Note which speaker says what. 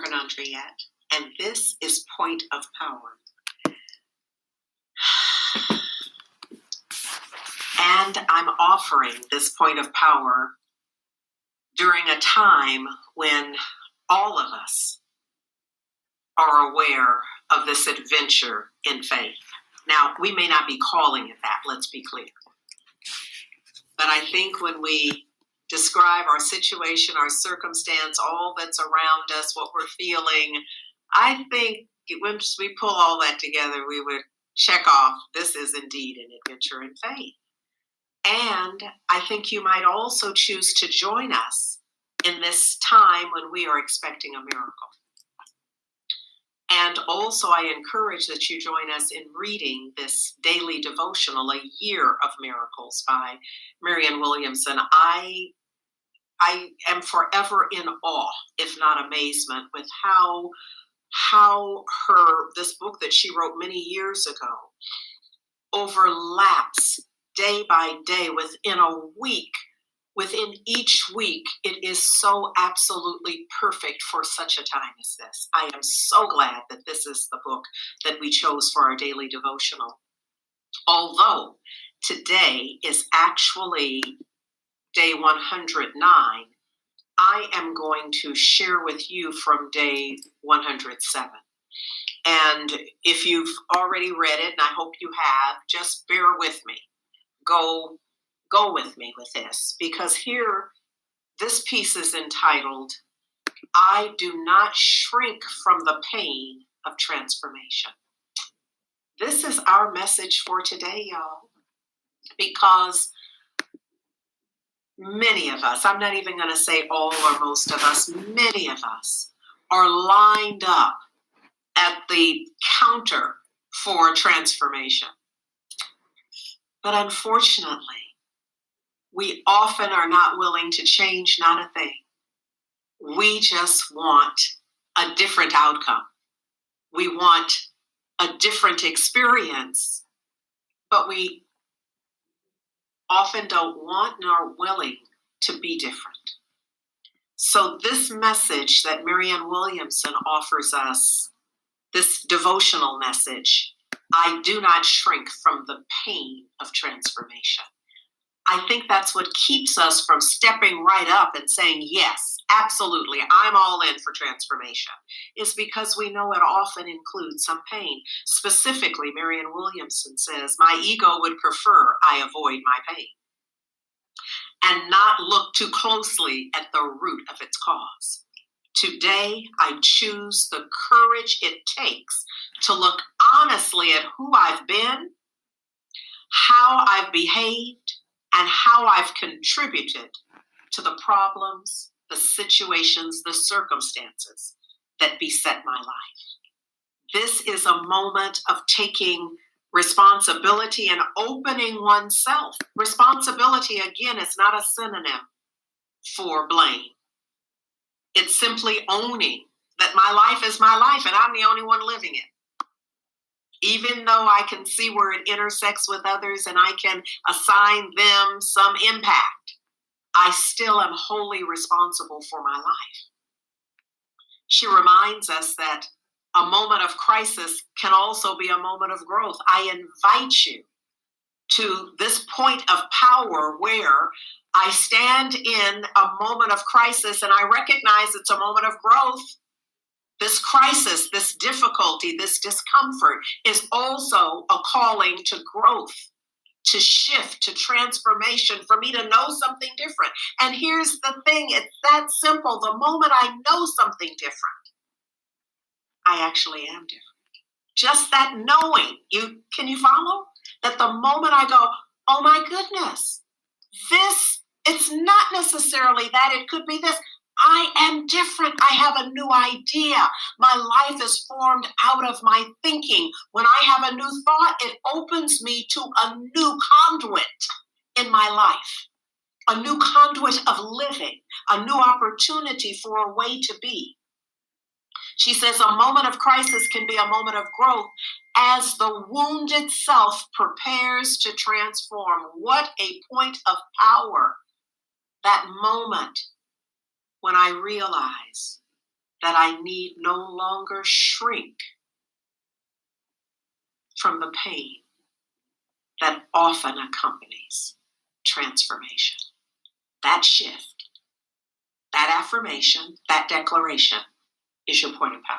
Speaker 1: Reverend Andriette, and this is Point of Power. And I'm offering this point of power during a time when all of us are aware of this adventure in faith. Now, we may not be calling it that, let's be clear. But I think when we describe our situation, our circumstance, all that's around us, what we're feeling, I think once we pull all that together, we would check off, this is indeed an adventure in faith. And I think you might also choose to join us in this time when we are expecting a miracle. And also I encourage that you join us in reading this daily devotional, A Year of Miracles by Marianne Williamson. I am forever in awe, if not amazement, with how this book that she wrote many years ago overlaps day by day within a week. Within each week, it is so absolutely perfect for such a time as this. I am so glad that this is the book that we chose for our daily devotional. Although today is actually day 109, I am going to share with you from day 107. And if you've already read it, and I hope you have, just bear with me. Go with me with this, because here, this piece is entitled, I Do Not Shrink from the Pain of Transformation. This is our message for today, y'all, because many of us, I'm not even going to say all or most of us, many of us are lined up at the counter for transformation. But unfortunately, we often are not willing to change not a thing. We just want a different outcome. We want a different experience, but we often don't want nor willing to be different. So this message that Marianne Williamson offers us, this devotional message, I do not shrink from the pain of transformation. I think that's what keeps us from stepping right up and saying, yes, absolutely, I'm all in for transformation, is because we know it often includes some pain. Specifically, Marianne Williamson says, my ego would prefer I avoid my pain and not look too closely at the root of its cause. Today, I choose the courage it takes to look honestly at who I've been, how I've behaved, and how I've contributed to the problems, the situations, the circumstances that beset my life. This is a moment of taking responsibility and opening oneself. Responsibility, again, is not a synonym for blame. It's simply owning that my life is my life and I'm the only one living it. Even though I can see where it intersects with others and I can assign them some impact, I still am wholly responsible for my life. She reminds us that a moment of crisis can also be a moment of growth. I invite you to this point of power where I stand in a moment of crisis and I recognize it's a moment of growth. This crisis, this difficulty, this discomfort is also a calling to growth, to shift, to transformation, for me to know something different. And here's the thing, it's that simple. The moment I know something different, I actually am different. Just that knowing, can you follow? That the moment I go, oh my goodness, it's not necessarily that, it could be this. I am different. I have a new idea. My life is formed out of my thinking. When I have a new thought, it opens me to a new conduit in my life, a new conduit of living, a new opportunity for a way to be. She says a moment of crisis can be a moment of growth as the wounded self prepares to transform. What a point of power, that moment when I realize that I need no longer shrink from the pain that often accompanies transformation. That shift, that affirmation, that declaration is your point of power.